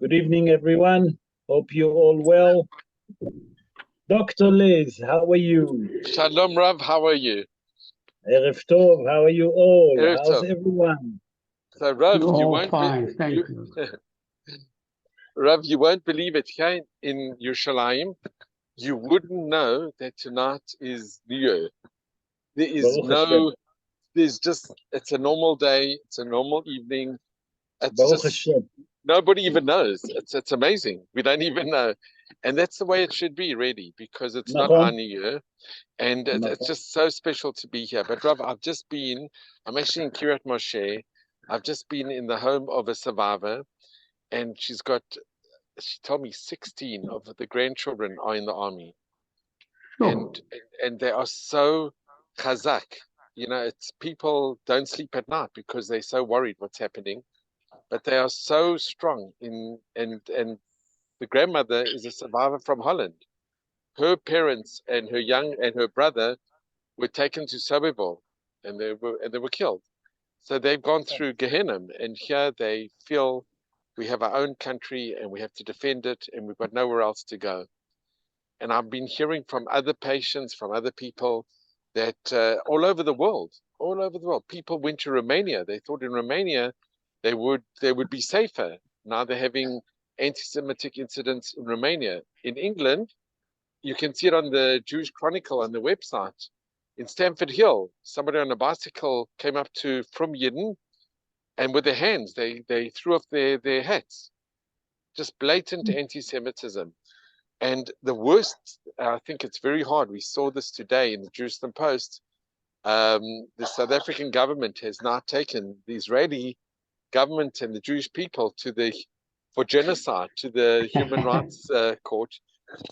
Good evening, everyone. Hope you're all well. Dr. Liz, how are you? Shalom Rav, how are you? Erev Tov, how are you all? Erev How's Tov. everyone? So Rav, You're you all won't fine, thank you. Rav, you won't believe it. Here in Yerushalayim, you wouldn't know that tonight is New Year. There is Baruch Hashem. It's a normal day, it's a normal evening. It's Baruch just, Hashem. nobody even knows. It's amazing. We don't even know. And that's the way it should be, really, because it's not our New Year. And it's just so special to be here. But Rav, I'm actually in Kiryat Moshe. I've just been in the home of a survivor, and she told me 16 of the grandchildren are in the army. Sure. And they are so chazak. You know, it's people don't sleep at night because they're so worried what's happening. But they are so strong and the grandmother is a survivor from Holland. Her parents and her brother were taken to Sobibor and they were killed. So they've gone through Gehenna, and here they feel we have our own country and we have to defend it and we've got nowhere else to go. And I've been hearing from other patients, from other people that all over the world, people went to Romania. They thought in Romania they would be safer. Now they're having anti-Semitic incidents in Romania. In England, you can see it on the Jewish Chronicle on the website. In Stamford Hill, somebody on a bicycle came up to From Yidden, and with their hands, they threw off their hats. Just blatant anti-Semitism. And the worst, I think it's very hard. We saw this today in the Jerusalem Post. The South African government has now taken the Israeli government and the Jewish people for genocide to the Human Rights Court.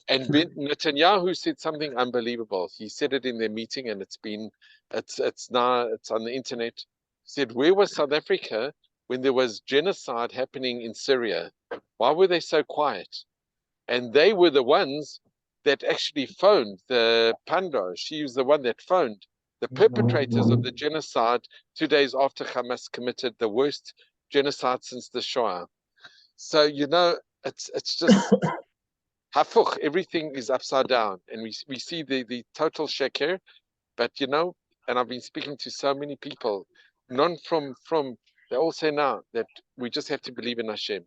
And Netanyahu said something unbelievable. He said it in their meeting, and it's on the internet. He said, "Where was South Africa when there was genocide happening in Syria? Why were they so quiet?" And they were the ones that actually phoned the Pando. She was the one that phoned the perpetrators of the genocide 2 days after Hamas committed the worst genocide since the Shoah. So, you know, it's just hafuch. Everything is upside down, and we see the total sheker. But you know, and I've been speaking to so many people, none from they all say now that we just have to believe in Hashem,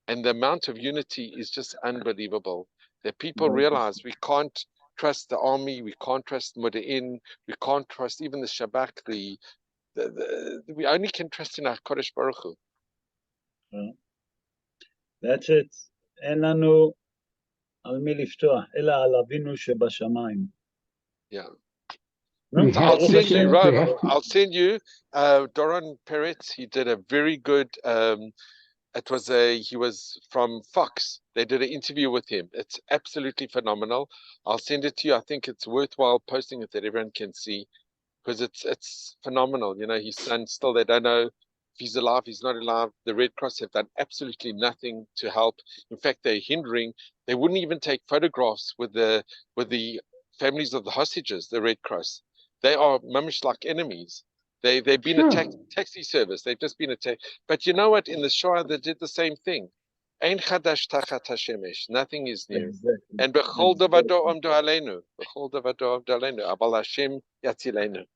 and the amount of unity is just unbelievable. That people realize we can't trust the army, we can't trust Modi'in, we can't trust even the Shabak. We only can trust in our Kodesh Baruch Hu. That's it. אין לנו על מי לפתוח, אלא על אבינו שבשמיים. Yeah. I'll I'll send you Doron Peretz. He did a very good he was from Fox. They did an interview with him. It's absolutely phenomenal. I'll send it to you. I think it's worthwhile posting it that everyone can see, because it's phenomenal. You know, his son still, they don't know if he's alive, he's not alive. The Red Cross have done absolutely nothing to help. In fact, they're hindering. They wouldn't even take photographs with the families of the hostages, the Red Cross. They are mamish like enemies. They've been attacked, taxi service. They've just been attacked. But you know what? In the Shoah, they did the same thing. Ein chadash tachat hashemesh. Nothing is new. Exactly. And bechol davado amdu aleinu. Bechol davado amdu aleinu. Abal Hashem yatzilenu.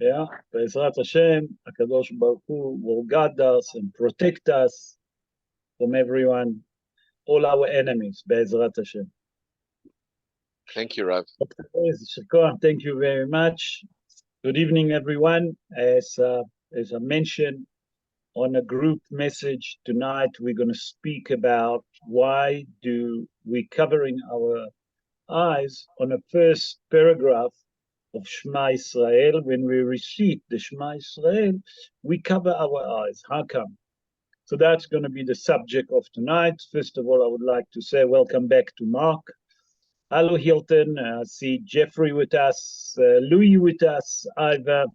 Yeah, Be'ezrat Hashem, HaKadosh Baruch Hu will guard us and protect us from everyone, all our enemies, Be'ezrat Hashem. Thank you, Rav. Thank you very much. Good evening, everyone. As I mentioned on a group message tonight, we're going to speak about why do we covering our eyes on the first paragraph of Shema Israel. When we recite the Shema Israel, we cover our eyes. How come? So that's going to be the subject of tonight. First of all, I would like to say welcome back to Mark. Hello, Hilton. I see Jeffrey with us, Louis with us, Iva,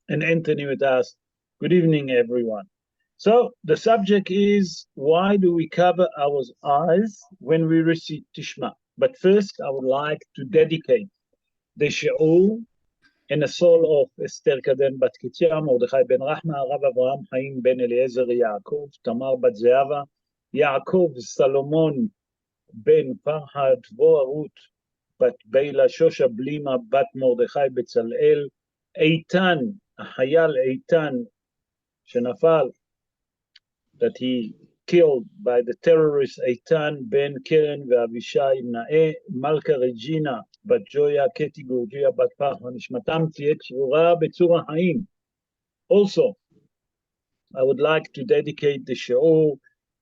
and Anthony with us. Good evening, everyone. So the subject is, why do we cover our eyes when we recite Tishma? But first, I would like to dedicate the shiur in the soul of Esther Kaden Bat Kitia, Mordechai Ben Rahma, Rav Avraham Chaim Ben Eliezer Yaakov, Tamar Bat Zeava, יעקב סלומון בן פרחה דבורה רות בת בילה שושה בלימה בת מרדכי בצלאל, איתן, החייל איתן שנפל, that he killed by the terrorist איתן בן קרן ואבישי נאה, מלכה רג'ינה בת ג'ויה, קטי גורג'יה בת פרחה, נשמתם תהיה קבורה בצור החיים. Also, I would like to dedicate the shiur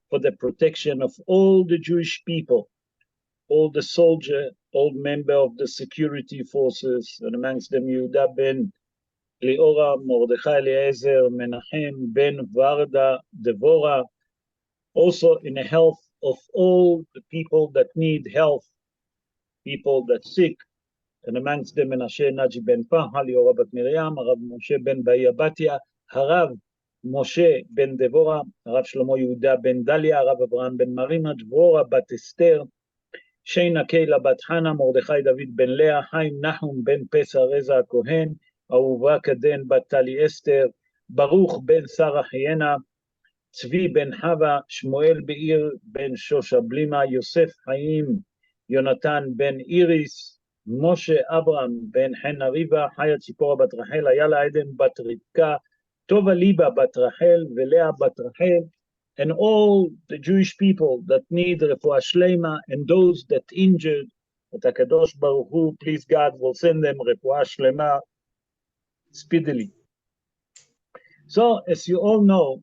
for the protection of all the Jewish people, all the soldiers, all member of the security forces, and amongst them Yehuda ben Liora, Mordechai Eliezer, Menachem ben Varda, Devorah, also in the health of all the people that need health, people that sick, and amongst them Menashe Naji ben Paha, Liora bat Miriam, Rav Moshe ben Baya Batia, Harav Moshe ben Devorah, Rav Shlomo Yehuda ben Dalia, Rav Abraham ben Marima, Dvorah bat Esther, שיינה קהילה בת חנה, מרדכי דוד בן לאה, חיים נחום בן פסח רזה הכהן, אהובה קדן בת טלי אסתר, ברוך בן שרה חיינה, צבי בן חווה, שמואל בעיר בן שושה בלימה, יוסף חיים, יונתן בן איריס, משה אברהם בן חנה ריבה, חיה ציפורה בת רחל, איילה עדן בת רבקה, טובה ליבה בת רחל ולאה בת רחל, and all the Jewish people that need refuah shlema, and those that injured, that HaKadosh Baruch Hu, please God, will send them refuah shlema speedily. So, as you all know,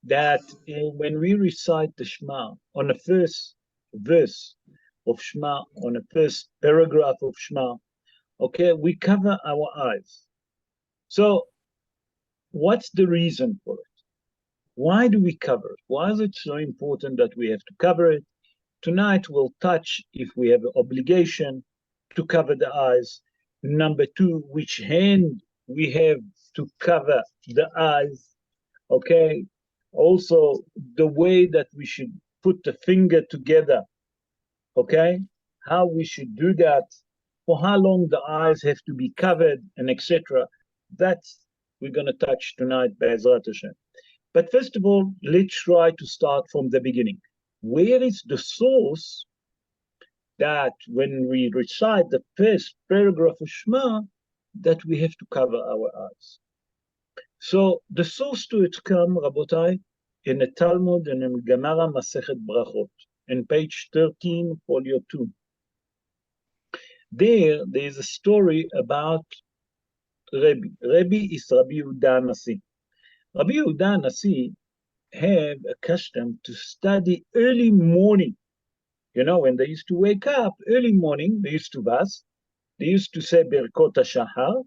that when we recite the Shema, on the first verse of Shema, on the first paragraph of Shema, okay, we cover our eyes. So, what's the reason for it? Why do we cover it? Why is it so important that we have to cover it? Tonight we'll touch if we have an obligation to cover the eyes. Number two, which hand we have to cover the eyes. Okay. Also, the way that we should put the finger together. Okay. How we should do that. For how long the eyes have to be covered and etc. That's we're going to touch tonight, Be'ezrat Hashem. But first of all, let's try to start from the beginning. Where is the source that when we recite the first paragraph of Shema, that we have to cover our eyes? So the source to it comes, Rabotai, in the Talmud and in Gemara Masechet Brachot, in page 13, folio 2. There is a story about Rabbi. Rabbi is Rabbi Yehuda Nasi. Rabbi Yehuda Nasi have a custom to study early morning. You know, when they used to wake up early morning, they used to fast, they used to say Birkot HaShahar,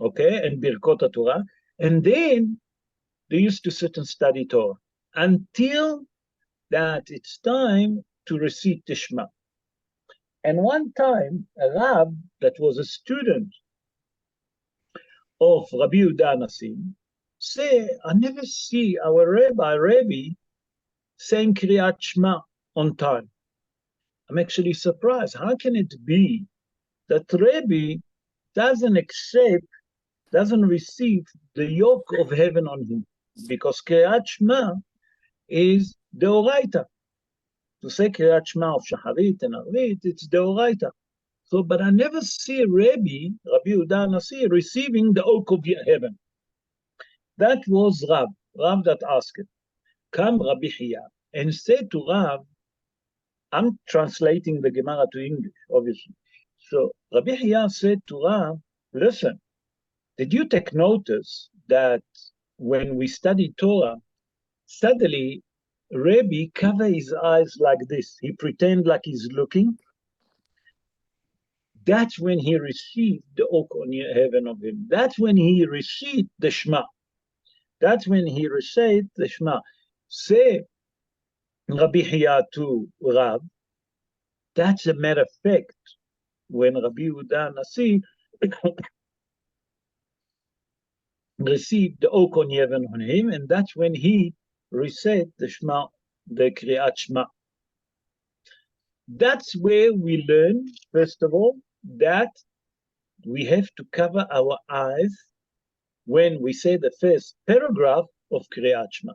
okay, and Birkot HaTorah, and then they used to sit and study Torah until that it's time to recite the Shema. And one time, a Rab that was a student of Rabbi Yehuda Nasi say, I never see our Rabbi saying Kriyat Shema on time. I'm actually surprised. How can it be that Rabbi doesn't receive the yoke of heaven on him? Because Kriyat Shema is Deoraita. To say Kriyat Shema of Shacharit and Arvit, it's Deoraita. So, but I never see Rabbi Yehuda Nasi, receiving the yoke of heaven. That was Rav that asked it. Come Rabbi Chia and said to Rav, I'm translating the Gemara to English, obviously. So Rabbi Chia said to Rav, listen, did you take notice that when we study Torah, suddenly Rabbi cover his eyes like this. He pretend like he's looking. That's when he received the yoke on heaven of him. That's when he received the Shema. That's when he recited the Shema. Say Rabbi Chia to Rav, that's a matter of fact when Rabbi Yehuda Nasi received the yoke on heaven on him, and that's when he recited the Shema, the Kriyat Shema. That's where we learn, first of all, that we have to cover our eyes when we say the first paragraph of Kriyat Shema.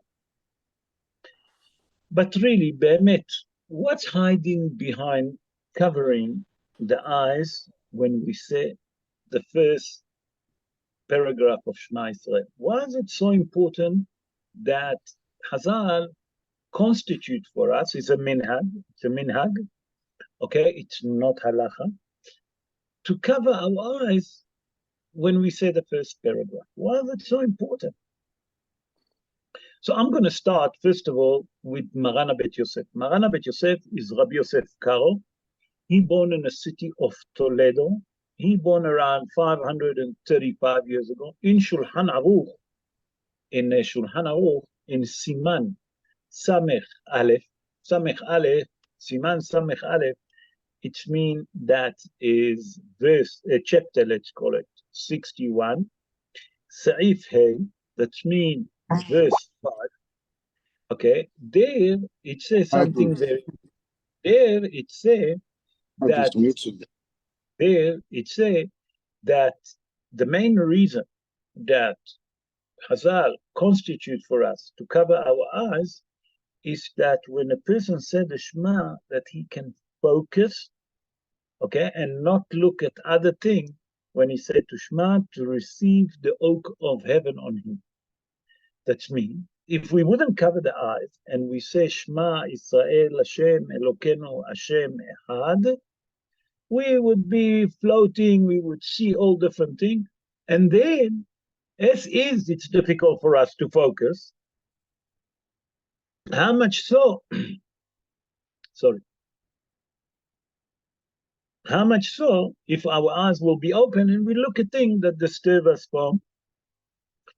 But really, באמת, what's hiding behind covering the eyes when we say the first paragraph of Shema Israel? Why is it so important that Hazal constitute for us? It's a minhag, okay? It's not halacha. To cover our eyes when we say the first paragraph. Why is it so important? So I'm going to start, first of all, with Marana Bet Yosef. Marana Bet Yosef is Rabbi Yosef Karo. He born in the city of Toledo. He born around 535 years ago in Shulchan Aruch, in Siman Samech Aleph. Samech Aleph, Siman Samech Aleph, it means that is verse, chapter, let's call it, 61. Sa'if Hey, that means verse 5. Okay, there it says something very, there it says that, the main reason that Hazal constitute for us to cover our eyes is that when a person said the Shema, that he can focus, okay, and not look at other things when he said to Shema, to receive the oak of heaven on him. That's me. If we wouldn't cover the eyes and we say Shema Israel Hashem Elokeinu Hashem Echad, we would be floating, we would see all different things. And then, as is, it's difficult for us to focus. How much so? Sorry. How much so if our eyes will be open and we look at things that disturb us from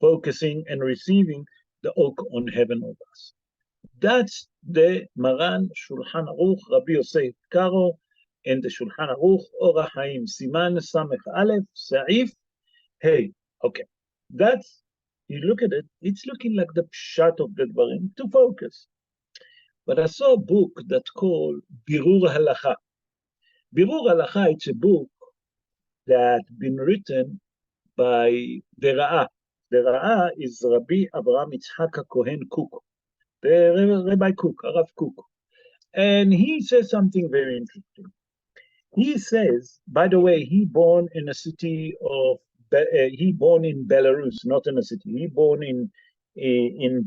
focusing and receiving the oak on heaven of us. That's the Maran Shulchan Aruch Rabbi Yosef Karo and the Shulchan Aruch Orach Haim Siman Samech Aleph Sa'if Hey. Okay, that's, you look at it, it's looking like the pshat of the dvarim to focus. But I saw a book that's called Birur Halacha. Birur Halacha, it's a book that been written by the Ra'ah. The Ra'ah is Rabbi Avraham Yitzhak Kohen Cook, the Rabbi Cook, Arav Cook. And he says something very interesting. He says, by the way, he born in a city of, he born in Belarus, not in a city. He born in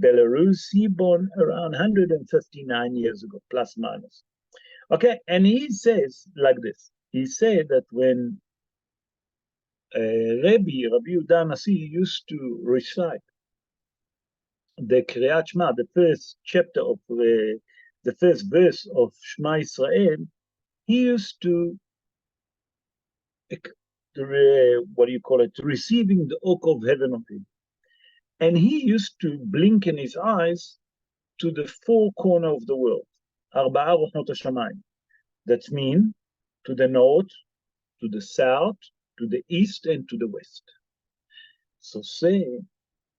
Belarus. He born around 159 years ago, plus minus. Okay, and he says like this. He said that when Rabbi Yehuda Nasi used to recite the Kriyat Shema, the first chapter of the first verse of Shema Israel, he used to what do you call it, receiving the oak of heaven of him. And he used to blink in his eyes to the four corners of the world. Arba'a Rochot HaShamayim. That means to the north, to the south, to the east, and to the west. So say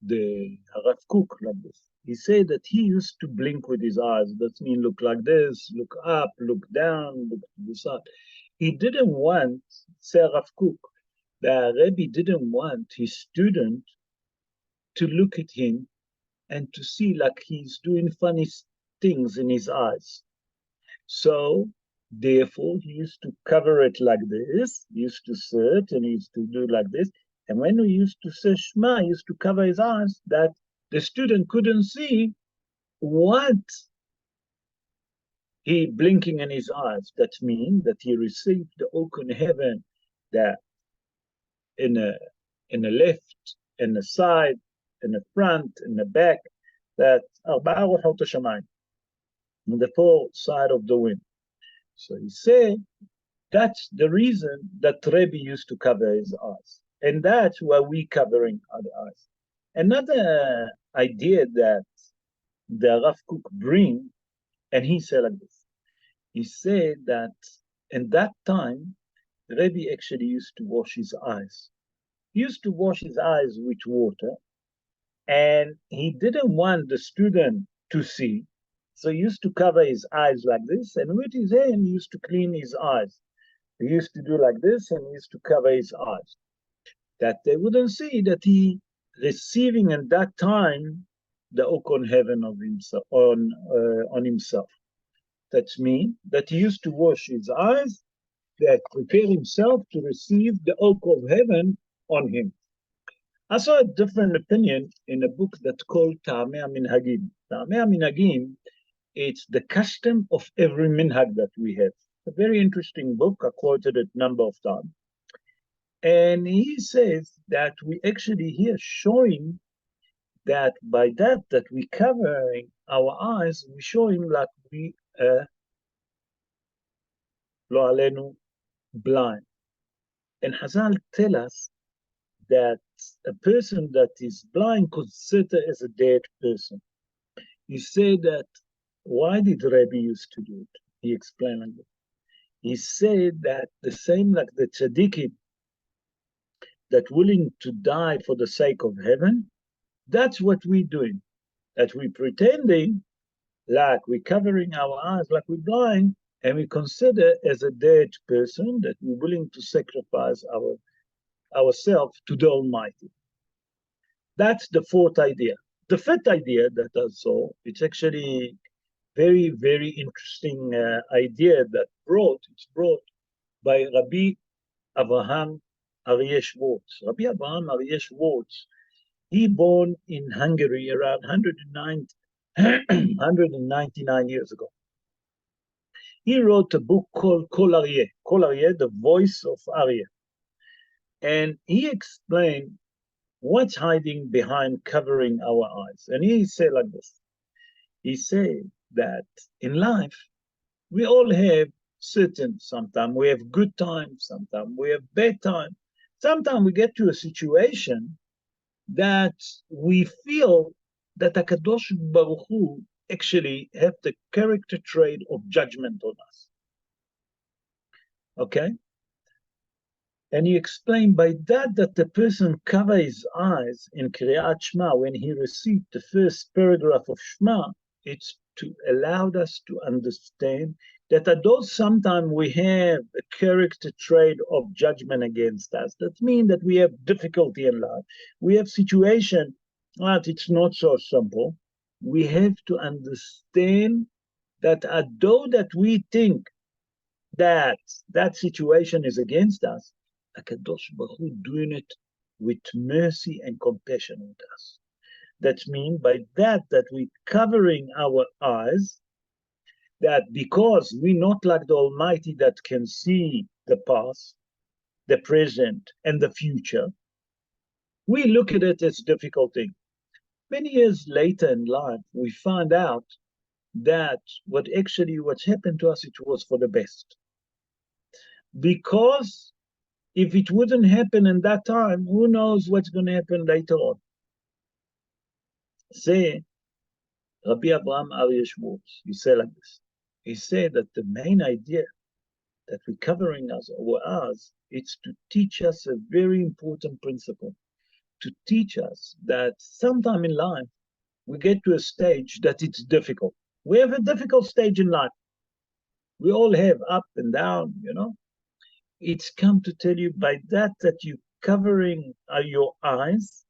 the Harav Kook like this. He said that he used to blink with his eyes. That means look like this, look up, look down, look to the side. He didn't want, say Rav Kook, the Rebbe didn't want his student to look at him and to see like he's doing funny things in his eyes. So, therefore, he used to cover it like this. He used to sit and he used to do like this. And when we used to say Shema, he used to cover his eyes that the student couldn't see what he blinking in his eyes. That means that he received the oak in heaven, that in the left, in the side, in the front, in the back, that Arba'a Rochot HaShamayim, on the four side of the wind. So he said that's the reason that Rebbe used to cover his eyes. And that's why we covering our eyes. Another idea that the Rav Kook bring, and he said like this. He said that in that time, Rebbe actually used to wash his eyes. He used to wash his eyes with water, and he didn't want the student to see. So he used to cover his eyes like this, and with his hand, he used to clean his eyes. He used to do like this, and he used to cover his eyes, that they wouldn't see that he receiving at that time the oak on heaven of himself on himself. That means that he used to wash his eyes, that prepare himself to receive the oak of heaven on him. I saw a different opinion in a book that's called Ta'amei Minhagim. Ta'amei Minhagim, it's the custom of every minhag that we have. A very interesting book. I quoted it a number of times. And he says that we actually here showing that by that we covering our eyes, we showing like we lo alenu blind. And Hazal tell us that a person that is blind considered as a dead person. He said that, why did Rabbi used to do it? He explained like that. He said that the same like the tzaddikim that willing to die for the sake of heaven, that's what we're doing. That we pretending like we're covering our eyes, like we're blind, and we consider as a dead person that we're willing to sacrifice ourselves to the Almighty. That's the fourth idea. The fifth idea that I saw, it's actually very, very interesting idea that it's brought by Rabbi Avraham Aryeh Schwartz. Rabbi Avraham Aryeh Schwartz, he born in Hungary around 199 years ago. He wrote a book called Kol Aryeh, the voice of Aryeh. And he explained what's hiding behind covering our eyes. And he said like this. He said that in life, we all have sometimes we have good times, sometimes we have bad times. Sometimes we get to a situation that we feel that HaKadosh Baruch Hu actually have the character trait of judgment on us. Okay? And he explained by that the person cover his eyes in Kriyat Shema when he received the first paragraph of Shema, it's to allow us to understand that although sometimes we have a character trait of judgment against us, that means that we have difficulty in life. We have situation that it's not so simple. We have to understand that although that we think that situation is against us, HaKadosh Baruch Hu doing it with mercy and compassion with us. That means by that we covering our eyes, that because we're not like the Almighty that can see the past, the present, and the future, we look at it as a difficult thing. Many years later in life, we find out that what's happened to us, it was for the best. Because if it wouldn't happen in that time, who knows what's going to happen later on? Say, Rabbi Avraham Aryeh Schwartz, he said like this. He said that the main idea that we're covering our eyes, it's to teach us a very important principle. To teach us that sometime in life, we get to a stage that it's difficult. We have a difficult stage in life. We all have up and down, It's come to tell you by that you covering your eyes,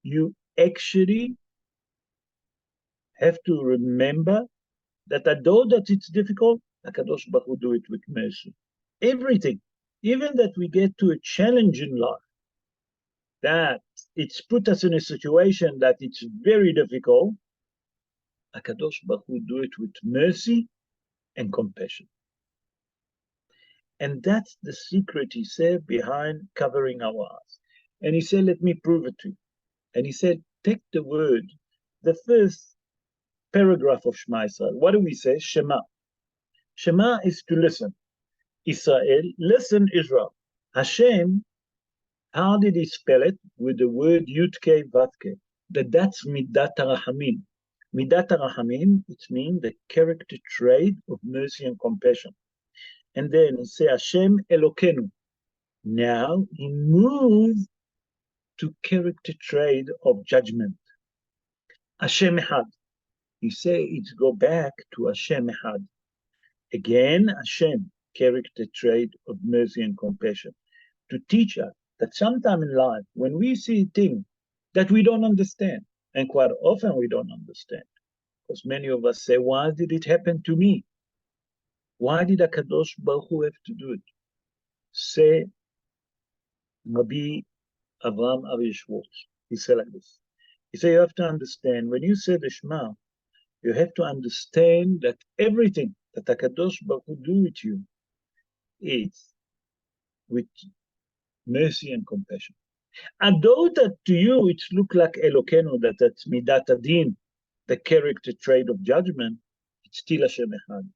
you actually have to remember that although that it's difficult, HaKadosh Baruch Hu do it with mercy. Everything, even that we get to a challenge in life, that it's put us in a situation that it's very difficult, HaKadosh Baruch Hu do it with mercy and compassion. And that's the secret, he said, behind covering our eyes. And he said, let me prove it to you. And he said, take the word, the first paragraph of Shema Israel. What do we say? Shema. Shema is to listen. Israel, listen, Israel. Hashem, how did he spell it? With the word Yud-Kei Vav-Kei. That's Midat HaRahamim. Midat HaRahamim, it means the character trait of mercy and compassion. And then he say Hashem Elokenu. Now he moves to character trait of judgment. Hashem Echad. He say it's go back to Hashem Echad. Again, Hashem, character trait of mercy and compassion. To teach us that sometime in life, when we see things that we don't understand, And quite often we don't understand, because many of us say, why did it happen to me? Why did HaKadosh Baruch Hu have to do it? Say, Rabbi Avraham Ari Schwartz, he said like this. He said, you have to understand, when you say the Shema, you have to understand that everything that HaKadosh Baruch Hu do with you is with mercy and compassion. And though that to you it look like Elokenu, that's Midat Adin, the character trait of judgment, it's still Hashem Echad.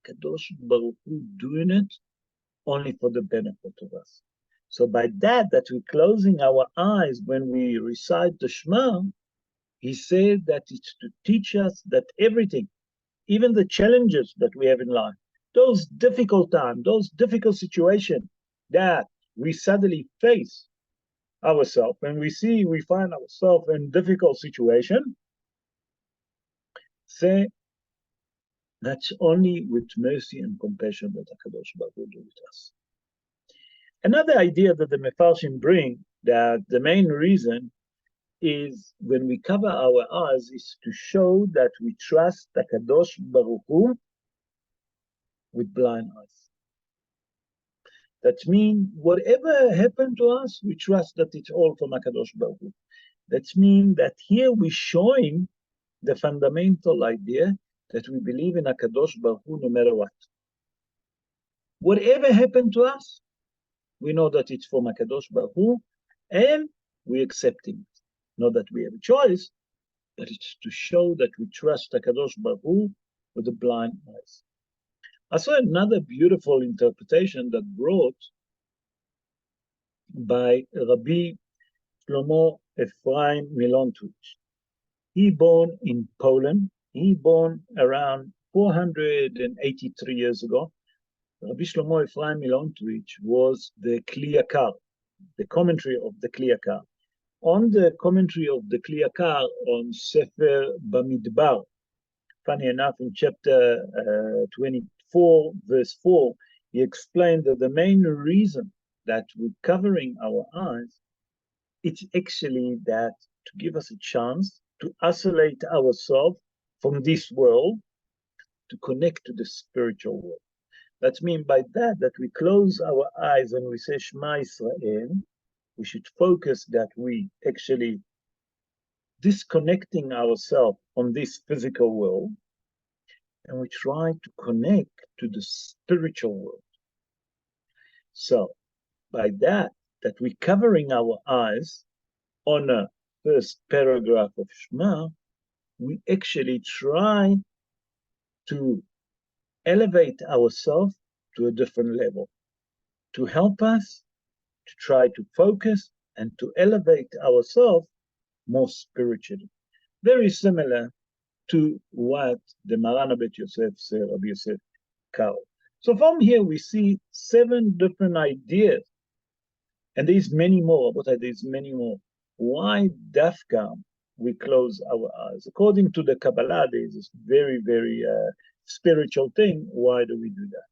Kadosh Baruch Hu doing it only for the benefit of us. So by that we're closing our eyes when we recite the Shema, he said that it's to teach us that everything, even the challenges that we have in life, those difficult times, those difficult situations that we suddenly face ourselves, when we find ourselves in difficult situation, say that's only with mercy and compassion that HaKadosh Baruch Hu do with us. Another idea that the Mefarshim bring, that the main reason is when we cover our eyes is to show that we trust HaKadosh Baruch Hu with blind eyes. That means whatever happened to us, we trust that it's all from HaKadosh Baruch Hu. That means that here we're showing the fundamental idea that we believe in HaKadosh Baruch Hu no matter what. Whatever happened to us, we know that it's from HaKadosh Baruch Hu, and we're accepting it. Not that we have a choice, but it's to show that we trust HaKadosh Baruch Hu with the blind eyes. I saw another beautiful interpretation that brought by Rabbi Shlomo Ephraim Milontovich. He born in Poland. He born around 483 years ago. Rabbi Shlomo Ephraim Milontovich was the Kli Yakar, the commentary of the Kli Yakar. On the commentary of the Kli Yakar on Sefer Bamidbar, funny enough, in chapter 24, verse 4, he explained that the main reason that we're covering our eyes, it's actually that to give us a chance to isolate ourselves from this world, to connect to the spiritual world. That means by that we close our eyes and we say Shema Israel, we should focus that we actually disconnecting ourselves from this physical world, and we try to connect to the spiritual world. So by that we're covering our eyes on a first paragraph of Shema, we actually try to elevate ourselves to a different level, to help us to try to focus and to elevate ourselves more spiritually. Very similar to what the Maran Bet Yosef said, Rabbi Yosef Karo. So from here we see 7 different ideas, and there's many more, but there's many more. Why dafka we close our eyes? According to the Kabbalah, there's this very, very spiritual thing. Why do we do that?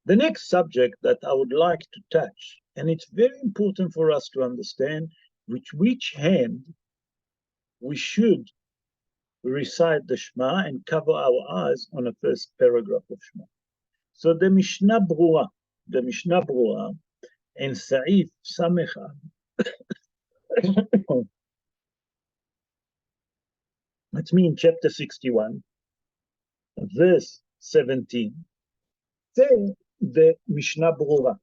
The next subject that I would like to touch, and it's very important for us to understand with which hand we should recite the Shema and cover our eyes on the first paragraph of Shema. So the Mishnah Brura in Sa'if Samechah, that's me in chapter 61, verse 17, say the Mishnah Brura,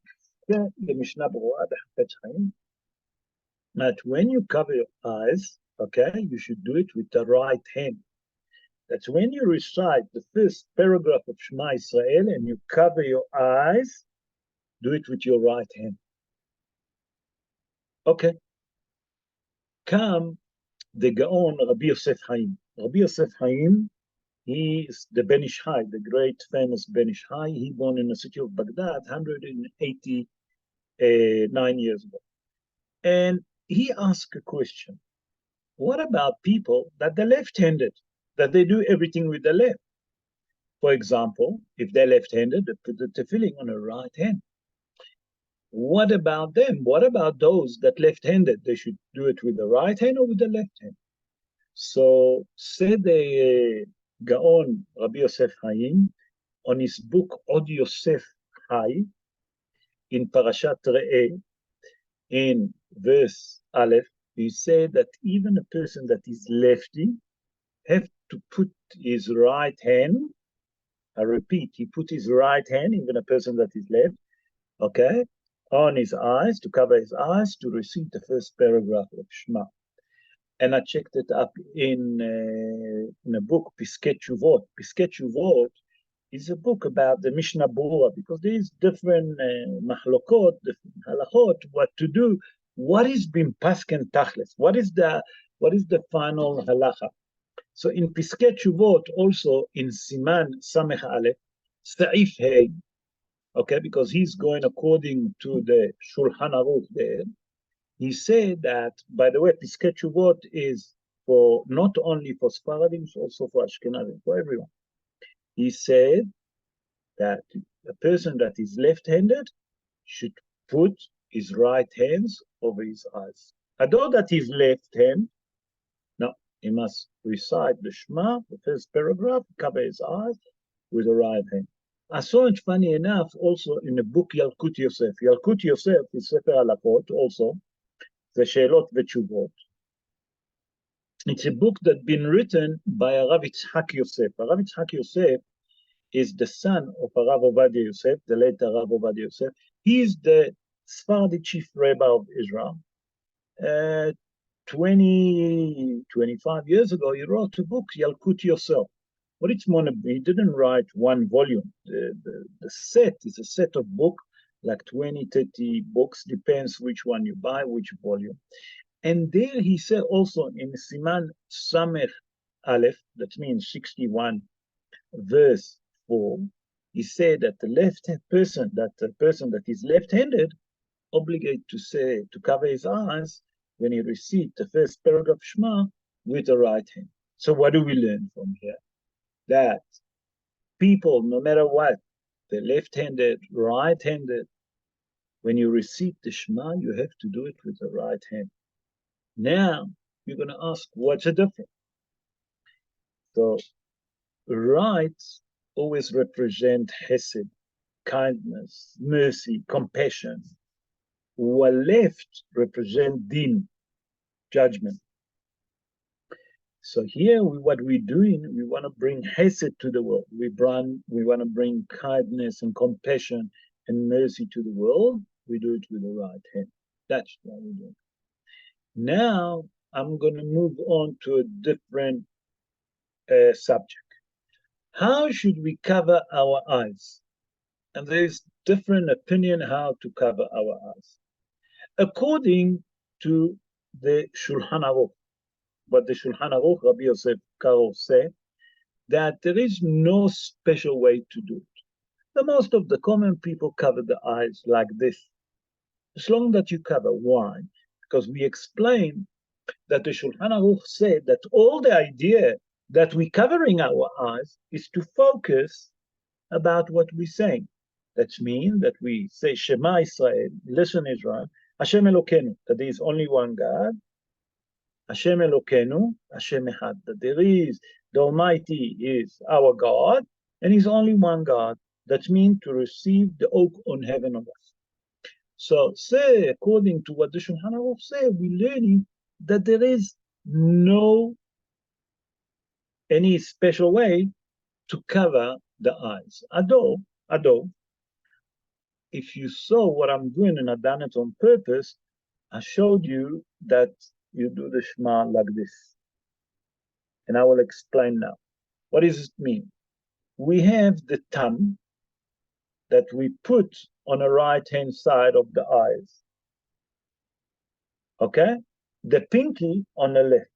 that when you cover your eyes, okay, you should do it with the right hand. That's when you recite the first paragraph of Shema Israel and you cover your eyes, do it with your right hand. Okay. Come the Gaon Rabbi Yosef Haim. Rabbi Yosef Haim, he is the Ben Ish Hai, the great famous Ben Ish Hai. He born in the city of Baghdad 189 years ago. And he asked a question. What about people that they're left-handed, that they do everything with the left? For example, if they're left-handed, they put the tefillin on the right hand. What about them? What about those that left-handed? They should do it with the right hand or with the left hand? So said the Gaon Rabbi Yosef Chaim on his book Od Yosef Chai in Parashat Re'eh, in verse Aleph, he said that even a person that is lefty have to put his right hand, I repeat, he put his right hand, even a person that is left, okay, on his eyes, to cover his eyes, to receive the first paragraph of Shema. And I checked it up in a book, Piskei Teshuvot. Piskei Teshuvot is a book about the Mishnah Berurah, because there is different mahlokot, different halachot, what to do. What is been pasken tachlis? What is the final halacha? So in Piskei Teshuvot, also in Siman Samech Aleph, Sa'if Hey, okay, because he's going according to the Shulchan Aruch there. He said that, by the way, Piskei Teshuvot is for not only for Sfaradim, also for Ashkenazim, for everyone. He said that a person that is left-handed should put his right hands over his eyes. Although that is left hand, no, he must recite the Shema, the first paragraph, cover his eyes with the right hand. I saw it, funny enough, also in the book Yalkut Yosef. Yalkut Yosef is Sefer Halachot, also, the Sheelot V'Tshuvot. It's a book that's been written by Rav Yitzhak Yosef. Rav Yitzhak Yosef is the son of Rav Ovadia Yosef, the later Rav Ovadia Yosef. He is the Sephardi chief rabbi of Israel. 25 years ago, he wrote a book, Yalkut Yosef. What it's more, he didn't write one volume. The set is a set of books, like 20, 30 books, depends which one you buy, which volume. And there he said also in Siman Samech Aleph, that means 61, verse 4, he said that the person that is left-handed, obligate to cover his eyes when he received the first paragraph of Shema with the right hand. So what do we learn from here? That people, no matter what, the left-handed, right-handed, when you receive the Shema, you have to do it with the right hand. Now, you're going to ask, what's the difference? So, right always represent Hesed, kindness, mercy, compassion, while left represent Din, judgment. So here, what we're doing, we want to bring Hesed to the world. We want to bring kindness and compassion and mercy to the world. We do it with the right hand. That's what we're doing. Now, I'm going to move on to a different subject. How should we cover our eyes? And there's different opinion how to cover our eyes. According to the Shulchan Aruch, but the Shulchan Aruch, Rabbi Yosef Karo said that there is no special way to do it. The most of the common people cover the eyes like this. As long that you cover. Why? Because we explained that the Shulchan Aruch said that all the idea that we're covering our eyes is to focus about what we're saying. That means that we say, Shema Israel, listen Israel, Hashem Elokeinu, that there is only one God, Hashem Elokeinu, Hashem Echad, that there is, the Almighty is our God, and He's only one God. That means to receive the oak on heaven of us. So say, according to what the Shulchan Aruch say, we're learning that there is no any special way to cover the eyes. Although, if you saw what I'm doing and I've done it on purpose, I showed you that you do the Shema like this. And I will explain now. What does it mean? We have the thumb that we put on the right-hand side of the eyes. Okay? The pinky on the left.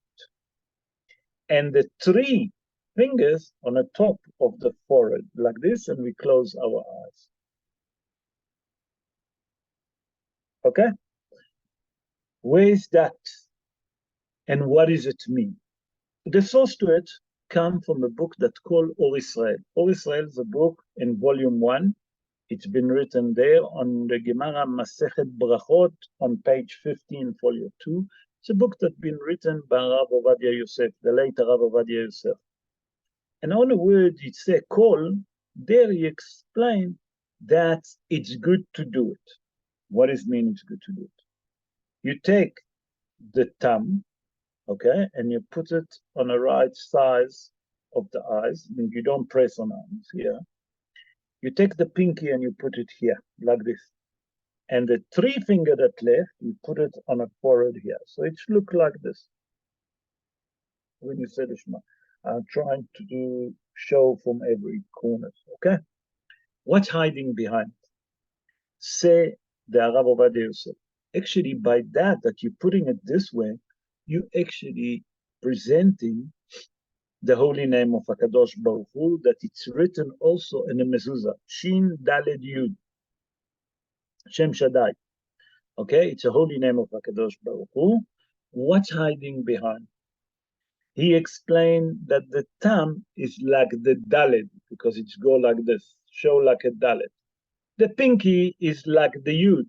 And the 3 fingers on the top of the forehead, like this, and we close our eyes. Okay? Where is that? And what does it mean? The source to it comes from a book that's called Or Israel. Or Israel is a book in volume 1, It's been written there on the Gemara Masechet Brachot on page 15, folio 2. It's a book that's been written by Rav Ovadia Yosef, the late Rav Ovadia Yosef. And on the word it says kol, there he explained that it's good to do it. What does it mean it's good to do it? You take the thumb, okay, and you put it on the right size of the eyes, and you don't press on eyes here. You take the pinky and you put it here, like this. And the three finger that left, you put it on a forehead here. So it look like this. When you say the Shema, I'm trying to show from every corner, okay? What's hiding behind it? Say the Rav Ovadia Yosef. Actually, by that you're putting it this way, you actually presenting the holy name of HaKadosh Baruch Hu, that it's written also in the mezuzah, Shin Daled Yud, Shem Shaddai. Okay, it's a holy name of HaKadosh Baruch Hu. What's hiding behind? He explained that the thumb is like the Daled, because it's go like this, show like a Daled. The pinky is like the Yud.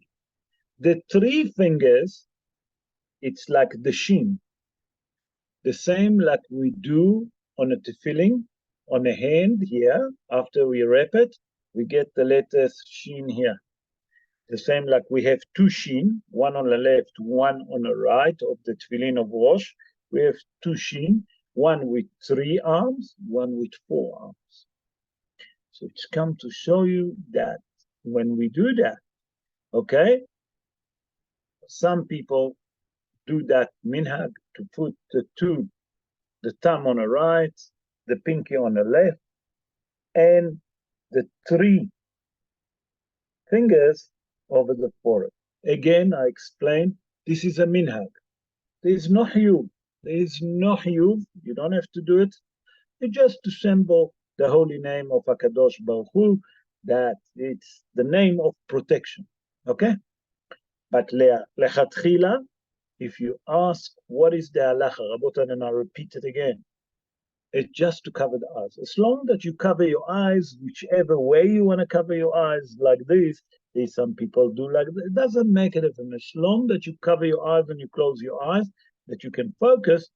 The three fingers, it's like the Shin. The same like we do on a tefillin, on a hand here, after we wrap it, we get the letters Shin here. The same like we have two Shin, one on the left, one on the right of the tefillin of Rosh. We have two Shin, one with 3 arms, one with 4 arms. So it's come to show you that when we do that, okay, some people do that minhag to put the thumb on the right, the pinky on the left, and the 3 fingers over the forehead. Again, I explained, this is a minhag. There is no hiyuv. There is no hiyuv. You don't have to do it. You just to symbol the holy name of HaKadosh Baruch Hu, that it's the name of protection. Okay? But lechatchila, if you ask what is the halacha, Rabotan, and I'll repeat it again, it's just to cover the eyes. As long that you cover your eyes, whichever way you want to cover your eyes, like this, there's some people do like that. It doesn't make a difference. As long that you cover your eyes and you close your eyes, that you can focus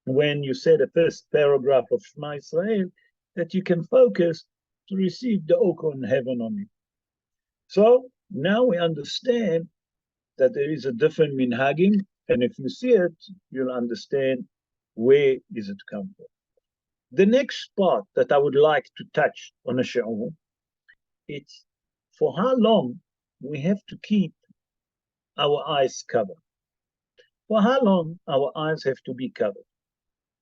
when you say the first paragraph of Shema Israel, that you can focus to receive the Oko in heaven on you. So now we understand that there is a different minhagim, and if you see it, you'll understand where is it come from. The next part that I would like to touch on a shiur, it's for how long we have to keep our eyes covered. For how long our eyes have to be covered.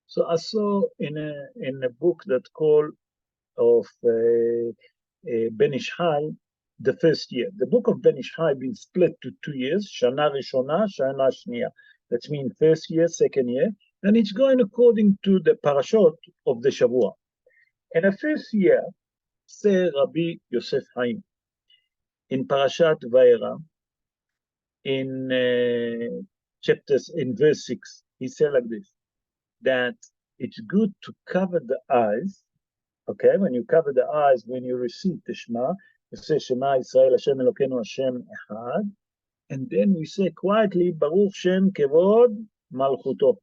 So I saw in a book that called of Ben Ish Chai, the first year. The book of Ben Ish Chai been split to 2 years, Shana Rishona, Shana Shniya. That means first year, second year, and it's going according to the parashot of the Shavua. And the first year, say Rabbi Yosef Haim, in Parashat Vayera, in chapters, in verse 6, he said like this, that it's good to cover the eyes, okay? When you cover the eyes, when you recite the Shema, you say Shema Israel Hashem Elokeinu Hashem Echad, and then we say quietly, Baruch Shem Kevod Malchuto,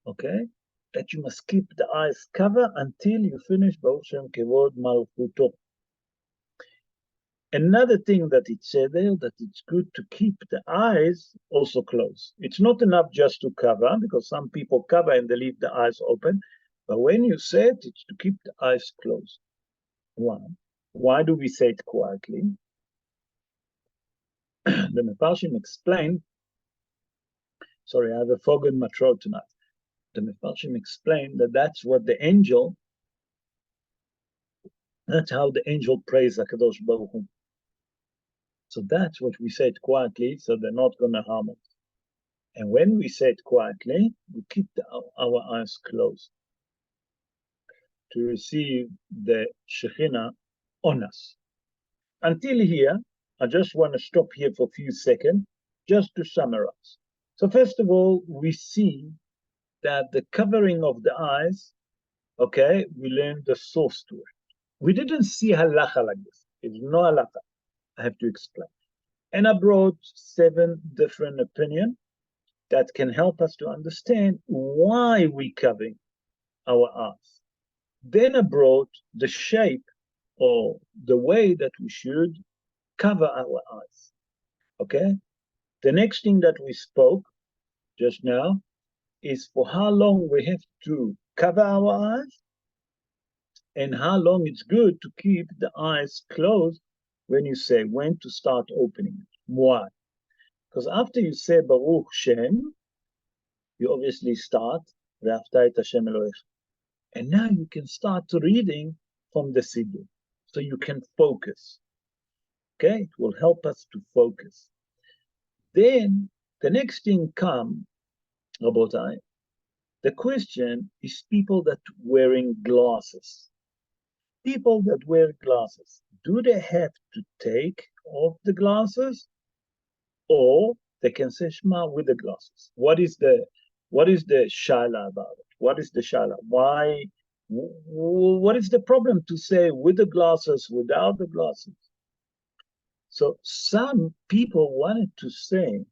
okay? That you must keep the eyes covered until you finish Baruch Shem Kevod Malchuto. Another thing that it said there, that it's good to keep the eyes also closed. It's not enough just to cover, because some people cover and they leave the eyes open. But when you say it, it's to keep the eyes closed. Why? Why do we say it quietly? The Mefarshim explained, sorry, I have a fog in my throat tonight. The Mefarshim explained that that's what the angel, that's how the angel prays HaKadosh Baruch Hu. So that's what we say it quietly, so they're not going to harm us. And when we say it quietly, we keep our eyes closed to receive the Shekhinah on us. Until here, I just want to stop here for a few seconds, just to summarize. So first of all, we see that the covering of the eyes, okay, we learn the source to it. We didn't see halacha like this. It's no halacha. I have to explain. And I brought 7 different opinions that can help us to understand why we cover our eyes. Then I brought the shape or the way that we should cover our eyes. Okay? The next thing that we spoke just now is for how long we have to cover our eyes and how long it's good to keep the eyes closed when you say when to start opening it. Why? Because after you say Baruch Shem, you obviously start Ve'afta et Hashem Elohecha. And now you can start reading from the Siddur. So you can focus. Okay? It will help us to focus. Then the next thing comes, Rabotai, the question is people that wearing glasses. People that wear glasses, do they have to take off the glasses, or they can say Shema with the glasses? What is the shaila about it? What is the shaila? Why? What is the problem to say with the glasses, without the glasses? So some people wanted to say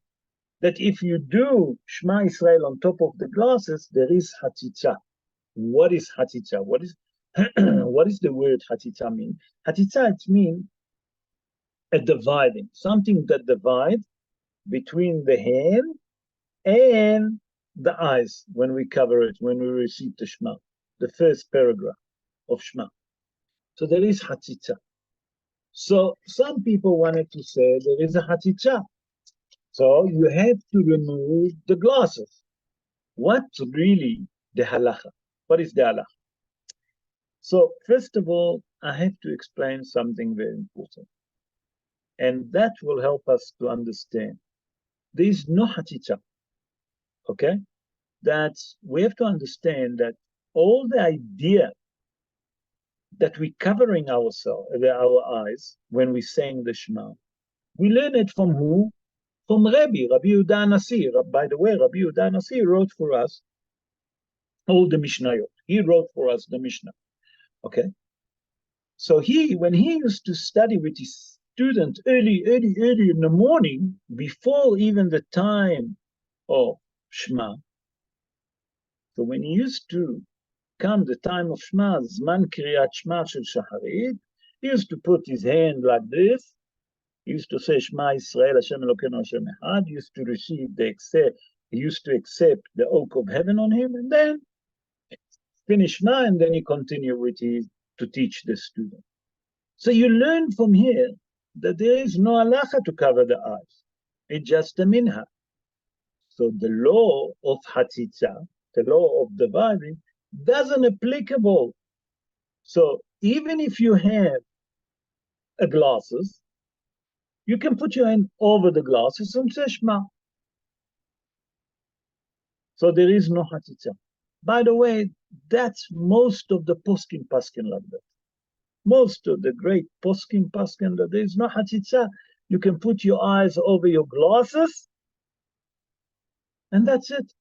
that if you do Shema Israel on top of the glasses, there is hatitza. What is hatitza? What is the word hatitza mean? Hatitza, it means a dividing, something that divides between the hand and the eyes when we cover it, when we receive the Shema, the first paragraph of Shema. So there is hatitza. So some people wanted to say there is a hatitza. So you have to remove the glasses. What's really the halacha? What is the halacha? So first of all, I have to explain something very important. And that will help us to understand. There is no hatitza, okay? That we have to understand that all the idea that we're covering ourselves, our eyes, when we're saying the Shema, we learn it from who? From Rabbi Yehuda Nasi. By the way, Rabbi Yehuda Nasi wrote for us all the Mishnayot. He wrote for us the Mishnah, okay? So when he used to study with his students early in the morning, before even the time of Shema, so when he used to come the time of Shema, Zman Kriyat Shema Shel Shacharit, he used to put his hand like this. He used to say Shema Israel Hashem Elokeinu Hashem Echad. He used to receive he used to accept the oak of heaven on him, and then finish Shema, and then he continued to teach the student. So you learn from here that there is no halacha to cover the eyes. It's just a minha. So the law of hatitza, the law of dividing, doesn't applicable. So even if you have glasses, you can put your hand over the glasses and say Shema. So there is no hatitza. By the way, that's most of the poskim like that. Most of the great poskim that there is no hatitza. You can put your eyes over your glasses, and that's it.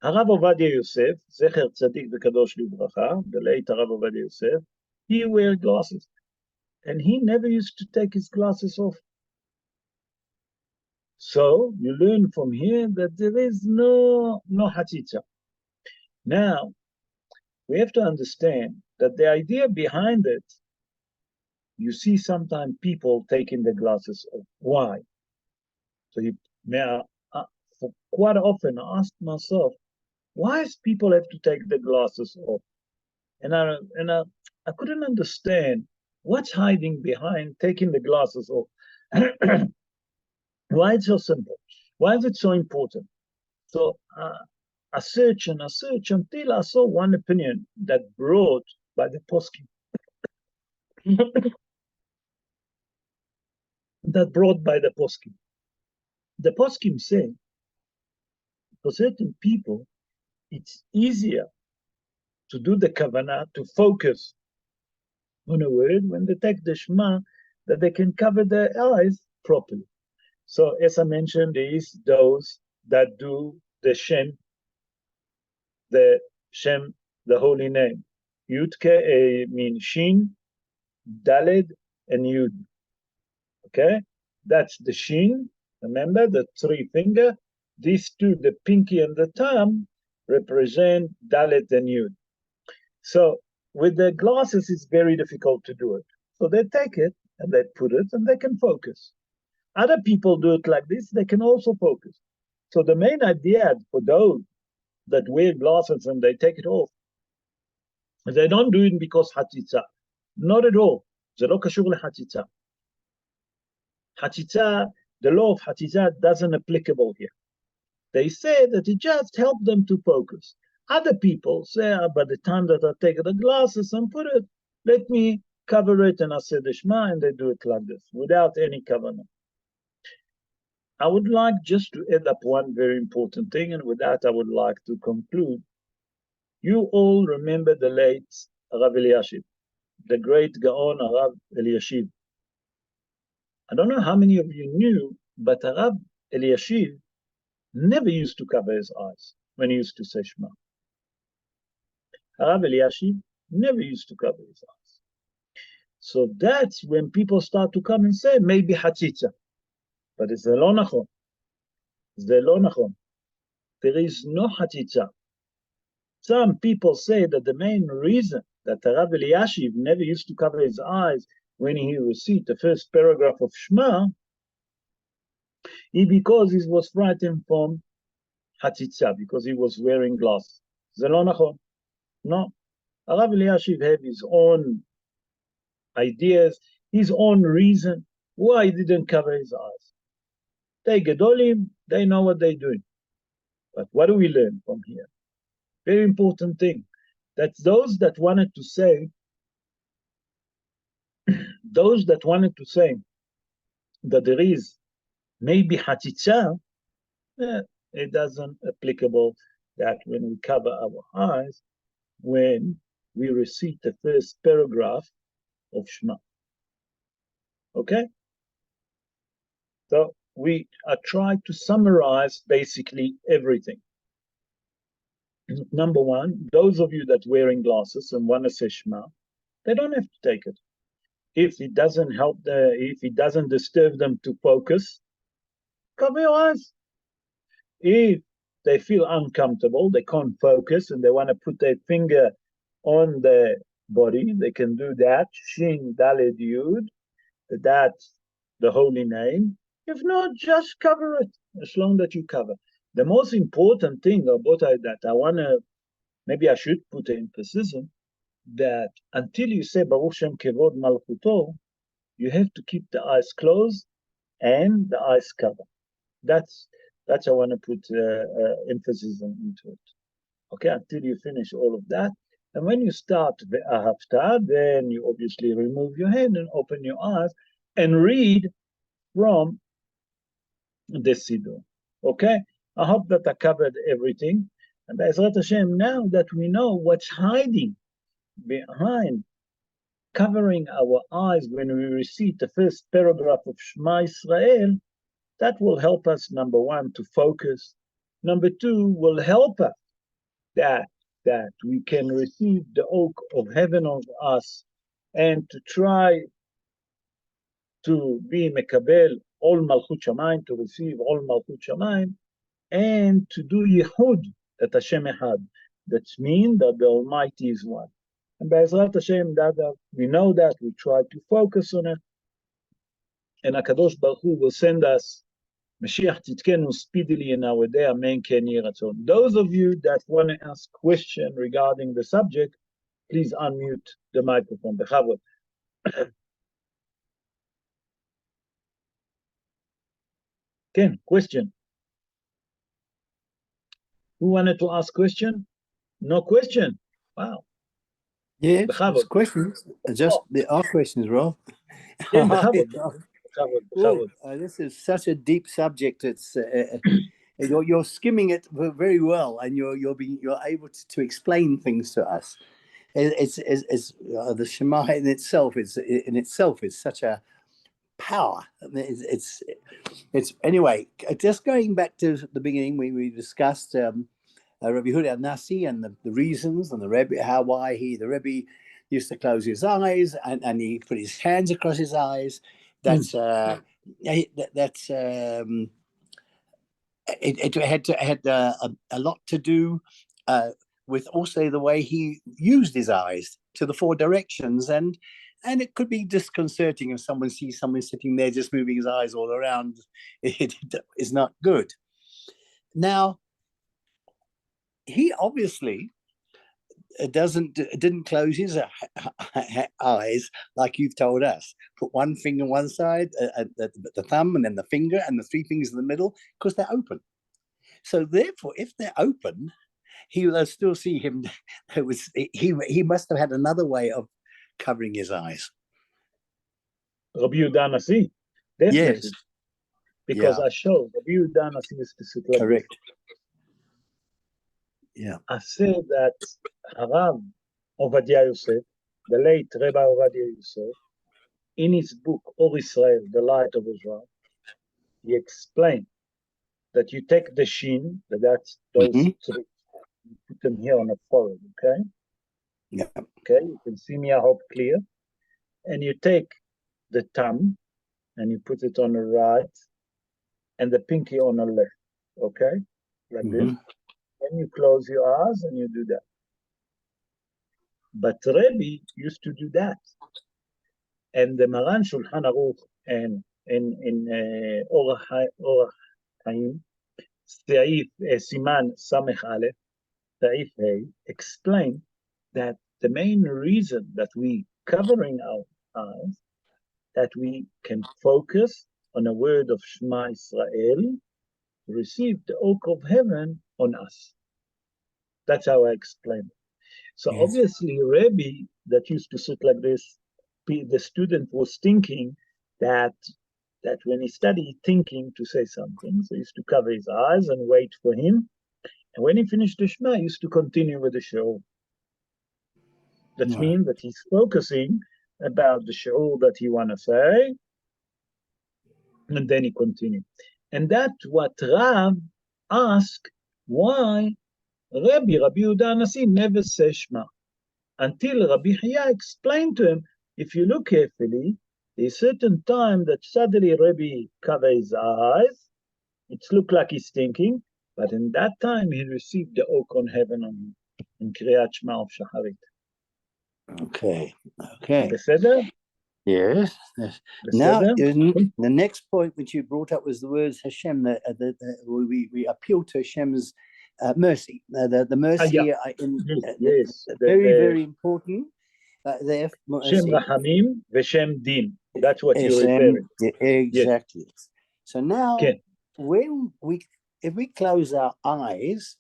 Harav Ovadia Yosef, Zecher Tzadik V'Kadosh Livracha, the late Harav Ovadia Yosef, he wear glasses, and he never used to take his glasses off. So you learn from here that there is no hatitza. Now, we have to understand that the idea behind it, you see sometimes people taking the glasses off. Why? So for quite often I ask myself, why does people have to take the glasses off? And I couldn't understand what's hiding behind taking the glasses off. Why it's so simple? Why is it so important? So I search until I saw one opinion that brought by the poskim. The poskim say, for certain people, it's easier to do the kavanah, to focus on a word when they take the Shema, that they can cover their eyes properly. So as I mentioned, there is those that do the Shem, the holy name. Yudke means Shin, Daled, and Yud. Okay, that's the Shin. Remember the three finger. These two, the pinky and the thumb, represent Dalet and Yud. So with the glasses, it's very difficult to do it. So they take it and they put it and they can focus. Other people do it like this, they can also focus. So the main idea for those that wear glasses and they take it off, they don't do it because hatitza. Not at all. זה לא קשור לחציצה. חציצה, the law of חציצה doesn't applicable here. They say that it just helped them to focus. Other people say, by the time that I take the glasses and put it, let me cover it and I say the Shema, and they do it like this, without any covenant. I would like just to add up one very important thing, and with that I would like to conclude. You all remember the late Rav Eliashiv, the great Gaon Rav Eliashiv. I don't know how many of you knew, but Rav Eliashiv never used to cover his eyes when he used to say Shema. Rav Eliashiv never used to cover his eyes. So that's when people start to come and say, maybe Hatzitza. But it's לא נכון. זה לא נכון. There is no Hatzitza. Some people say that the main reason that Rav Eliashiv never used to cover his eyes when he recited the first paragraph of Shema is because he was frightened from Hatzitza, because he was wearing glasses. זה לא נכון. No. Rav Eliashiv had his own ideas, his own reason why he didn't cover his eyes. They Gedolim, they know what they're doing. But what do we learn from here? Very important thing. That those that wanted to say that there is maybe Hatzitza, it doesn't applicable that when we cover our eyes, when we recite the first paragraph of Shema. Okay? So we are trying to summarize basically everything. Number one, those of you that are wearing glasses and want to say Shema, they don't have to take it. If it doesn't help if it doesn't disturb them to focus, cover your eyes. If they feel uncomfortable, they can't focus, and they want to put their finger on their body, they can do that. Shin Daled Yud, that's the holy name. If not, just cover it, as long that you cover. The most important thing about that I want to, maybe I should put an emphasis on, that until you say Baruch Shem Kevod Malchuto, you have to keep the eyes closed and the eyes covered. That's I want to put emphasis into it. Okay, until you finish all of that. And when you start the Ahavta, then you obviously remove your hand and open your eyes and read from the Siddur. Okay, I hope that I covered everything. And Be'ezrat Hashem, now that we know what's hiding behind covering our eyes when we recite the first paragraph of Shema Israel, that will help us, number one, to focus. Number two, will help us that we can receive the oak of heaven of us and to try to be mekabel all malchut shamayim, to receive all malchut shamayim, and to do yichud that Hashem echad. That means that the Almighty is one. And Be'ezrat Hashem, that we know that, we try to focus on it, and HaKadosh Baruch Hu will send us Mashiach Tzidkenu speedily in our day. Amen. Ken Yeh Ratzon. Those of you that want to ask question regarding the subject, please unmute the microphone. Bechavod. Ken, question. Who wanted to ask question? No question. Wow. Yeah, it's questions. Just there are questions, Rob. Ken, Bechavod. This is such a deep subject. It's you're skimming it very well, and you're able to explain things to us. It's the Shema in itself is such a power. It's anyway. Just going back to the beginning, we discussed Rabbi Huda Nasi and the reasons, and the Rebbe, the Rebbe used to close his eyes and he put his hands across his eyes. That's it had a lot to do with also the way he used his eyes to the four directions, and it could be disconcerting if someone sees someone sitting there just moving his eyes all around. It is not good. Now, he obviously didn't close his eyes like you've told us. Put one finger on one side, the thumb, and then the finger, and the three fingers in the middle, because they're open. So therefore, if they're open, he will still see him. He must have had another way of covering his eyes. Rabbi Yehuda Nasi, definitely. Yes. Because I showed Rabbi Yehuda Nasi used to sit like correct. this. Yeah. I said that Harav Ovadia Yosef, the late Rabbi Ovadia Yosef, in his book, Or Israel, The Light of Israel, he explained that you take the shin, that's those three, you put them here on the forehead, okay? Yeah. Okay, you can see me, I hope, clear. And you take the thumb and you put it on the right and the pinky on the left, okay? Like this. And you close your eyes and you do that. But Rebbe used to do that. And the Maran Shulchan Aruch and in Orach Chaim, Siman Samech Aleph, Saif Hey, explain that the main reason that we covering our eyes, that we can focus on a word of Shema Israel, to receive the oak of heaven on us. That's how I explain it. So Yes. obviously, Rebbe that used to sit like this, the student was thinking that when he studied, thinking to say something, so he used to cover his eyes and wait for him. And when he finished the Shema, he used to continue with the show. That means that he's focusing about the show that he want to say, and then he continued. And that's what Rav asked, why Rabbi Yehuda Nasi never says Shema. Until Rabbi Chaya explained to him, if you look carefully, there's a certain time that suddenly Rabbi covers his eyes, it looks like he's thinking, but in that time he received the oak on heaven on him, in Kriyat Shema of Shacharit. Okay. Okay. Beseder? Yes. Now, the next point which you brought up was the words Hashem. We appeal to Hashem's mercy. The mercy very important. There, Shem Rahamim v'Shem Din. That's what you're referring. Exactly. Yes. So now, okay. when if we close our eyes,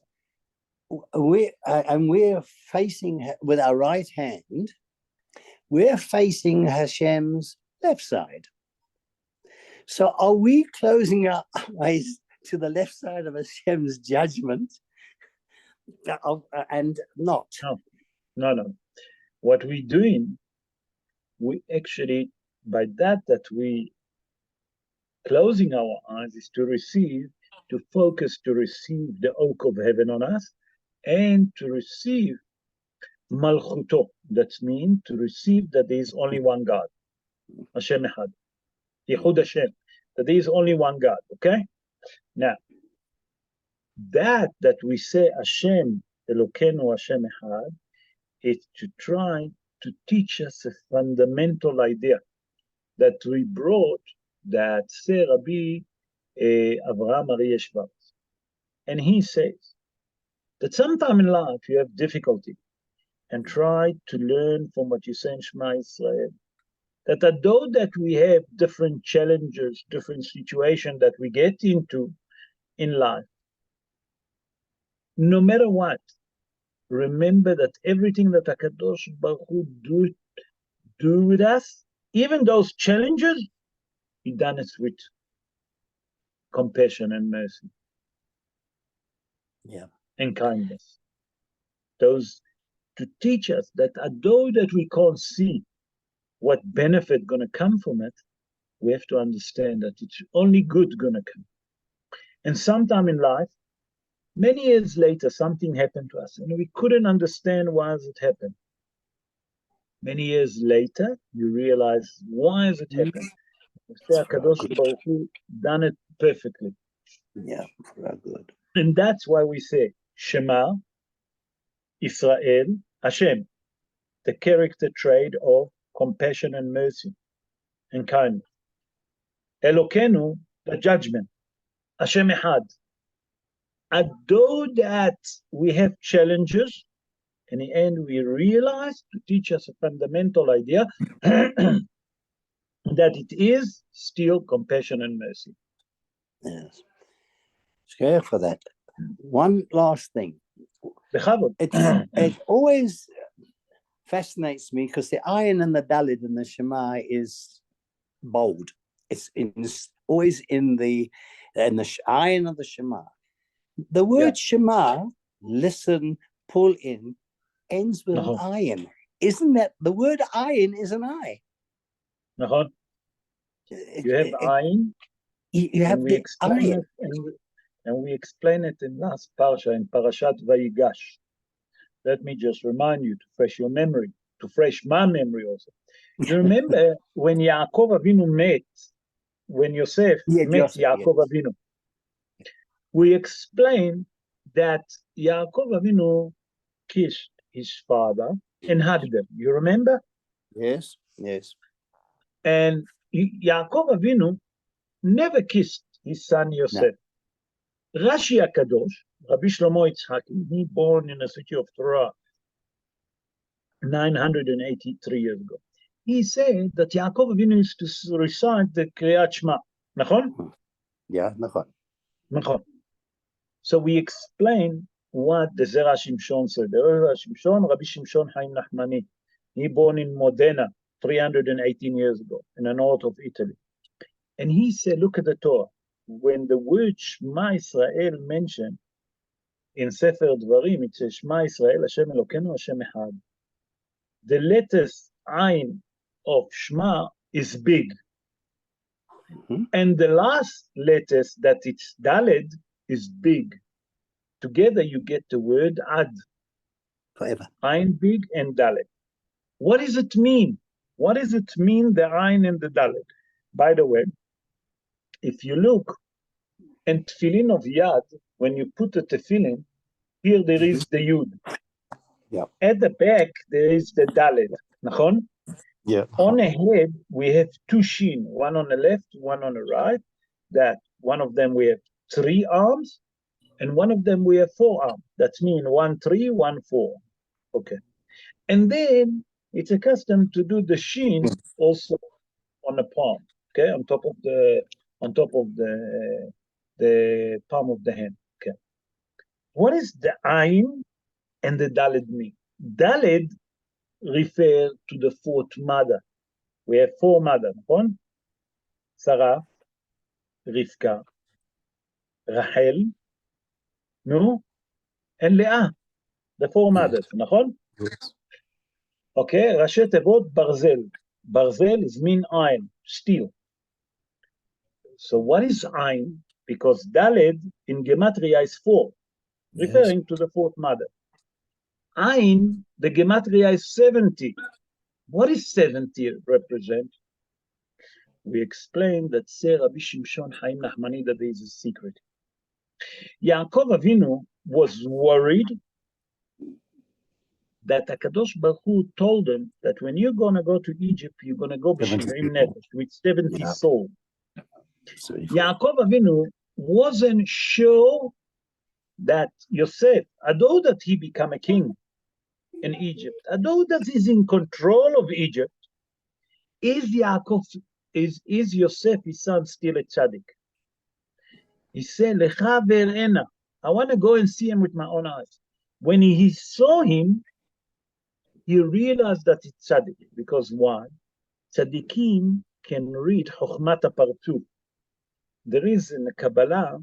we're facing with our right hand, we're facing Hashem's left side. So are we closing our eyes to the left side of Hashem's judgment and not? No. What we're doing, we actually, by that we closing our eyes is to focus to receive the oak of heaven on us and to receive Malchuto. That means to receive that there is only one God. Hashem Echad. Yichud Hashem. That there is only one God. Okay? Now, that we say Hashem, Elokeinu Hashem Echad, is to try to teach us a fundamental idea that we brought that say Rabbi Avraham Aryeh Schwartz. And he says that sometime in life you have difficulty and try to learn from what you say in Shema Israel. That although that we have different challenges, different situations that we get into in life, no matter what, remember that everything that HaKadosh Baruch Hu do with us, even those challenges, he done it with compassion and mercy. Yeah. And kindness. Those to teach us that although that we can't see what benefit going to come from it, we have to understand that it's only good going to come. And sometime in life, many years later, something happened to us and we couldn't understand why it happened. Many years later, you realize, why is it happening? Kadosh Baruch Hu done it perfectly. Yeah, very good. And that's why we say, Shema, Israel, Hashem, the character trait of compassion and mercy and kindness. Elokenu, the judgment. Hashem Echad. Although that we have challenges, in the end we realize to teach us a fundamental idea that it is still compassion and mercy. Yes. Scare for that. One last thing. It always fascinates me because the ayin and the dalid in the Shema is bold. It's always in the ayin of the Shema. The word Shema, listen, pull in, ends with an ayin. Isn't that the word ayin is an eye? You have ayin. You have the ayin. And we explain it in last parsha, in Parashat Vayigash. Let me just remind you to fresh your memory, to fresh my memory also. You remember when Yaakov Avinu met, when Yosef met Yaakov Avinu, we explained that Yaakov Avinu kissed his father and hugged him. You remember? Yes, yes. And Yaakov Avinu never kissed his son Yosef. No. Rashi HaKadosh, Rabbi Shlomo Yitzhaki, he born in the city of Torah 983 years ago. He said that Yaakov Avinu used to recite the Kriyat Shema. Nachon? Yeah, nachon. Nachon. So we explain what the Zera Shimshon said. The Zera Shimshon, Rabbi Shimshon Haim Nachmani. He born in Modena 318 years ago in the north of Italy. And he said, look at the Torah. When the word Shema Israel mentioned in Sefer Dvarim, it says Shema Israel, Hashem Elokeinu, Hashem Echad. The letters Ayin of Shema is big. Mm-hmm. And the last letters that it's Daled is big. Together you get the word Ad. Forever. Ayin big and Daled. What does it mean? What does it mean, the Ayin and the Daled? By the way, if you look in tefillin of Yad, when you put the tefillin, here there is the Yud. Yeah. At the back, there is the Daled. Nachon? Yeah. On the head, we have two shin, one on the left, one on the right. That one of them we have 3 arms, and one of them we have 4 arms. That means 1 3, 1 4. Okay. And then it's a custom to do the shin also on the palm. Okay, on top of the palm of the hand. Okay. What is the Ayin and the Daled mean? Daled refer to the 4th mother. We have 4 mothers. One, Sarah, Rivka, Rachel, no, and Leah. The 4 mothers. Nachon? Yes. Okay, Rashi Tevot Barzel. Barzel is mean iron, steel. So what is Ayin? Because Daled in Gematria is 4, referring to the 4th mother. Ayin, the Gematria is 70. What is 70 represent? We explained that Sir Rabbi Shimshon Haim Nachmani, that there is a secret. Yaakov Avinu was worried that HaKadosh Baruch Hu told him that when you're going to go to Egypt, you're going to go b'shivim nefesh, with 70 souls. Yaakov Avinu wasn't sure that Yosef, although that he became a king in Egypt, although that he's in control of Egypt, is Yosef, his son, still a tzaddik? He said, Lecha ve'erena, I want to go and see him with my own eyes. When he saw him, he realized that it's tzaddik. Because why? Tzaddikim can read Chochmat HaPartuf. There is in the Kabbalah,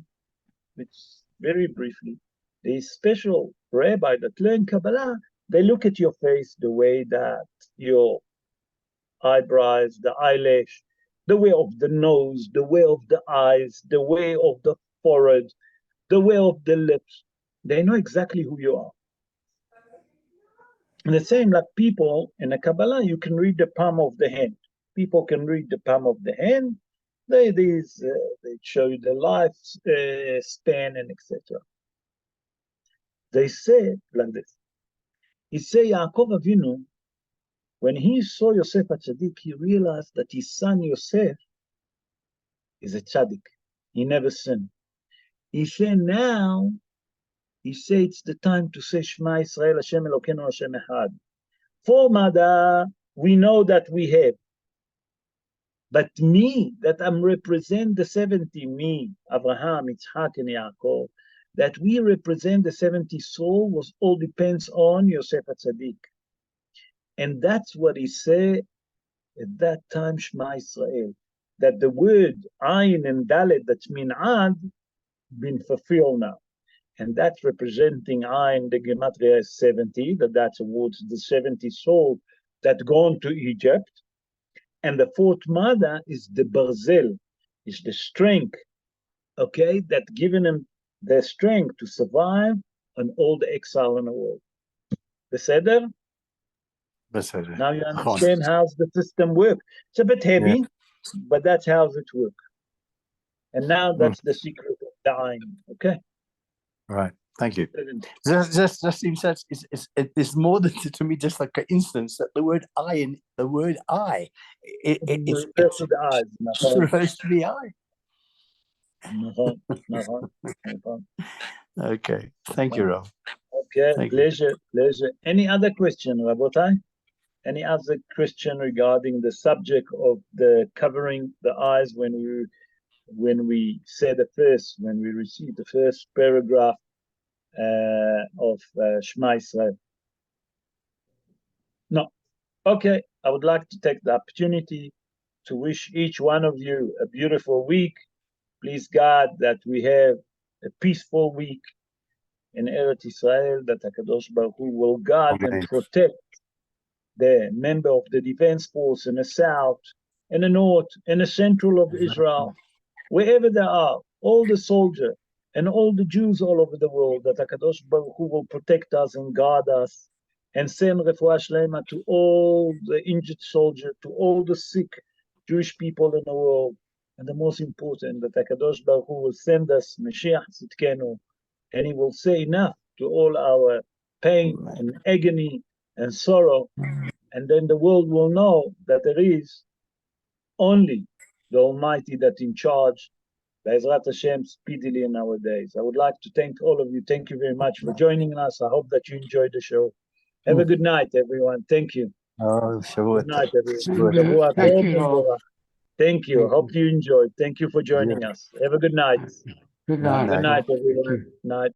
which very briefly, the special rabbi that learn Kabbalah, they look at your face, the way that your eyebrows, the eyelash, the way of the nose, the way of the eyes, the way of the forehead, the way of the lips. They know exactly who you are. And the same like people in the Kabbalah, you can read the palm of the hand. People can read the palm of the hand. They show you the life span and etc. They say like this. He say Yaakov Avinu, when he saw Yosef HaTzadik, he realized that his son Yosef is a tzaddik. He never sinned. He said now, it's the time to say Shema Yisrael Hashem Elokeinu Hashem Echad. For Mada, we know that we have. But me, that I'm represent the 70, me, Abraham, Yitzhak, and Yaakov, that we represent the 70 soul was all depends on Yosef HaTzadik. And that's what he said at that time, Shema Yisrael, that the word Ayin and Dalet, that's Min'ad, been fulfilled now. And that's representing Ayin, the Gematria is 70, that's towards the 70 soul that gone to Egypt. And the fourth mother is the Barzel, is the strength, okay, that given him the strength to survive on all the exile in the world. Beseder? Beseder. Now you understand how the system works. It's a bit heavy, but that's how it works. And now that's the secret of dying, okay? Right. Thank you. Just seems that it's more than to me just like an instance that the word I, it's the eyes. refers to the eye. Okay. Thank you, Rav. Okay, Thank pleasure. Any other question, Rabotai? Any other question regarding the subject of the covering the eyes when we said when we received the first paragraph of Shema Yisrael? No. Okay, I would like to take the opportunity to wish each one of you a beautiful week. Please God that we have a peaceful week in Eretz Israel, that HaKadosh Baruch Hu will guard and protect the member of the defense force in the south, in the north, in the central of Israel, wherever they are, all the soldiers and all the Jews all over the world, that HaKadosh Baruch Hu will protect us and guard us and send refuah shlema to all the injured soldiers, to all the sick Jewish people in the world. And the most important, that HaKadosh Baruch Hu will send us Mashiach Tzidkenu, and he will say enough to all our pain and agony and sorrow. And then the world will know that there is only the Almighty that in charge, Be'ezrat Hashem, speedily in our days. I would like to thank all of you. Thank you very much for joining us. I hope that you enjoyed the show. Have a good night, everyone. Thank you. Good night, everyone. Thank you. I hope you enjoyed. Thank you for joining us. Have a good night. Good night. Good night, everyone. Night.